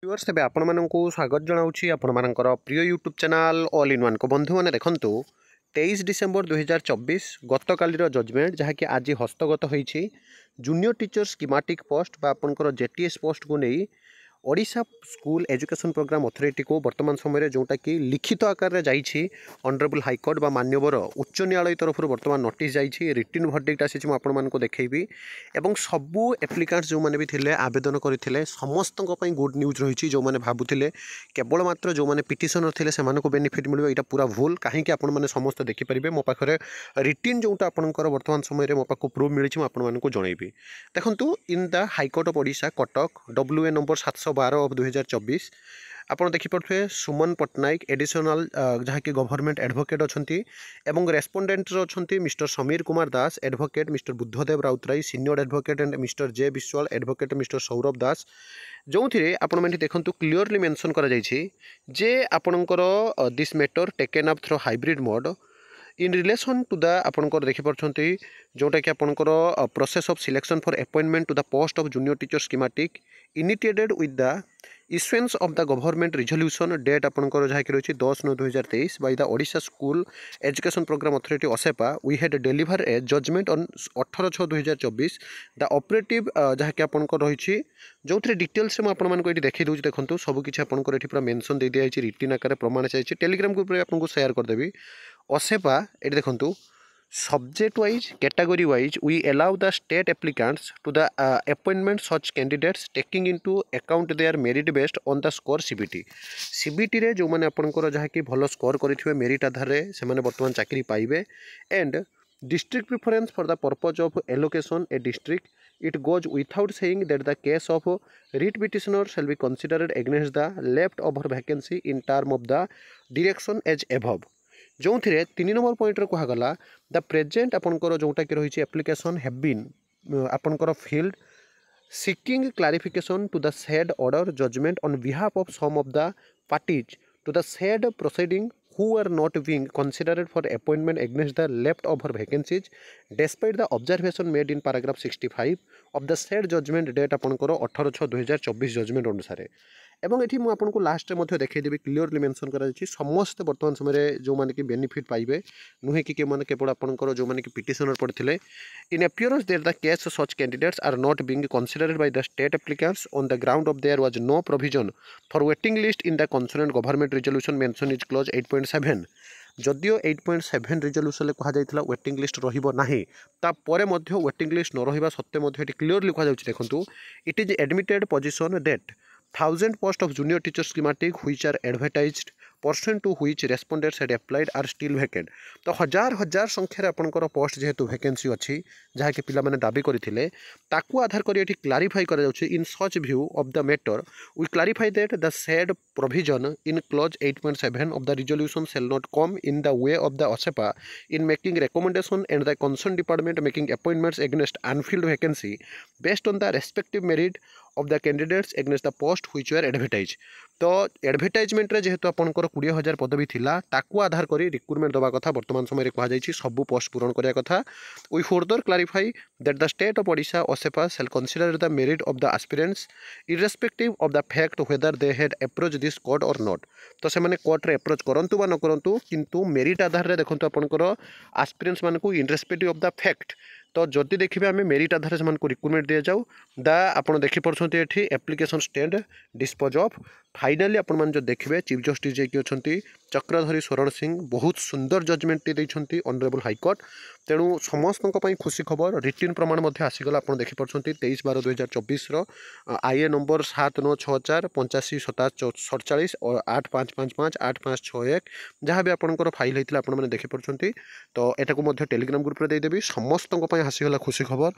Viewers तेज आपण मानक स्वागत जनाऊँगी आपर प्रिय YouTube channel all in one को बंधु मैंने देखूँ 23 डिसेम्बर 2024 गत कालीर जजमेंट जहाँकि आज हस्तगत होती जूनियर टीचर स्कीमेटिक पोस्ट बा आपंकर जेटीएस पोस्ट को नहीं Odisha school education programme authority को वर्तमान समय जोटा कि लिखित आकार में जाइए ऑनरेबल हाईकोर्ट बा मान्यवर उच्च न्यायालय तरफ वर्तमान नोटिस जाइए रिटन वर्डिक्ट आसी आपको देखी एवं सबू एप्लिकांट्स जो मैंने भी थे आवेदन करते समस्त गुड न्यूज रही जो मैंने भावुले केवल मात्र जो मैंने पिटिशनर थे से बेनिफिट मिले यहाँ पूरा भूल कहीं आपने समस्त देखिपारे मो पाखे रिटन जोटा आपंकर वर्तमान समय मो पाक प्रूफ मिली आपको जनइबी देखूँ in the high court of Odisha Cuttack WA number 712 of 2024 आपड़ देखिपे सुमन पट्टनायक एडिशनल जहाँकि गवर्नमेंट एडवोकेट अच्छा एवं रेस्पोंडेंट अच्छा Mr Samir Kumar Das advocate Mr Buddhadev Routray senior advocate and Mr J Biswal advocate Mr Saurabh Das जो थे आपण देखूँ क्लीयरली मेंशन जे आपणकर this matter taken up through hybrid mode in relation to the आपंकर देखिपे जोटा कि आपंकर process of selection for appointment to the post of junior teacher schematic initiated with the issuance of the government resolution date आपंकर जहाँकि रही 10/9/2023 by the Odisha school education programme authority OSEPA we had deliver a judgment on 18/6/2024 the operative जहाँकि आपंकर रही जो details में आपको ये देखी दूसरी देखूँ सबकि आपंकर पूरा मेंशन दे दिया रिटन आकार प्रमाण चाहिए टेलीग्राम ग्रुप में आपको शेयर करदेवी ओसेपा ये देखूँ subject wise category wise we allow the state applicants to the appointment such candidates taking into account their merit based on the score CBT रे जो मैंने आपंकर जहाँ कि भल स्कोर करेंगे मेरिट आधार से मैंने बर्तमान चाकरी पाइबे and district preference for the purpose of allocation a district it goes without saying that the case of writ petitioner shall be considered against the left over vacancy in term of the direction as above जो थे 3 number point कहगला the present आपंकर जोटा कि रही application have been आपंकर filed seeking clarification to the said order judgment on behalf of some of the parties to the said proceeding who are not being considered for appointment against the leftover vacancies despite the observation made in paragraph 65 of the said judgment date आपंकर 18/6/2024 judgement अनुसार एवं ये मुझे last में देखदेवी clearly mention कर समस्त वर्तमान समय जो मैंने कि बेनिफिट पाइबे नुहे कि केवल आपंकर जो मैंने कि पिटिशनर पड़ते in appearance there the case such candidates are not being considered by the state applicants on the ground of there was no provision for waiting list in the concern government resolution mention is close 8.7 जदियो 8.7 resolution कहुला waiting list रही waiting list न रहा सत्वे clearly कहुँ देखूँ it is admitted position date 1000 post of junior teacher schematic which are advertised percent to which respondents had applied are still vacant तो हजार हजार संख्यार आपंकर पोस्ट जेहेतु वैकेंसी अच्छी जहाँकि पिला माने दाबी करथिले ताकू आधार करी एठी क्लारिफाई करा जाउछि in such view of the matter we clarify that the said provision in clause 8.7 of the resolution shall not come in the way of the OSEPA in making recommendation and the concern department making appointments against unfilled vacancy based on the respective merit of the candidates against the post which were advertise तो advertisement रे जेहेतु आपंकर 20,000 पदवी थिला ताकू आधार करी recruitment दवा कथा वर्तमान समय कहुई सबू पोस्ट पूरण करा कथा we further clarify that the state of Odisha OSEPA shall consider the merit of the aspirants irrespective of the fact whether they had approach this court or not तो से मैंने कोर्ट रे अप्रोच करंतु बा न करंतु किंतु मेरिट आधार रे देखंतु आपनकर एस्पिरेंट्स मानकू इरेस्पेक्टिव ऑफ द फैक्ट तो जदि देखिए आम मेरिट आधार से रिक्रुटमेंट दि जाऊ द आप देखिपे ये application stand dispose of finally आपण जो देखिए चीफ जस्टिस जी अच्छा चक्रधरी स्वरण सिंह बहुत सुंदर जजमेंट देते ऑनरेबल हाईकोर्ट तेणु समस्त खुशी खबर रिटन प्रमाण आसीगला आप देखिपे 23/12/2024 IA नंबर 7964857747 और 8555 8561 जहाँ भी आपंकर फाइल होता है देखिपे तो यहाँ टेलीग्राम ग्रुप में देदेवी समस्त आसीगला खुशी खबर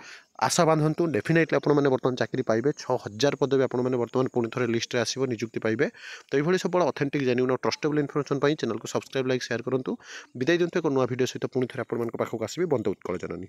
आशा बांधतु डेफिनेटली आपने बर्तमान चाकरी पाइबे 6000 पदवी आपने बर्तमान पुणी थे लिस्ट आसो निजुक्ति पाइबे तो ये सब ऑथेंटिक जेन्युइन और ट्रस्टेबल इनफॉरमेशन चैनल को सब्सक्राइब लाइक शेयर करूँ विदाय दिंतु एक नुआ वीडियो सहित पुणी थे आपको पाखक आसबि बंद उत्कल जननी।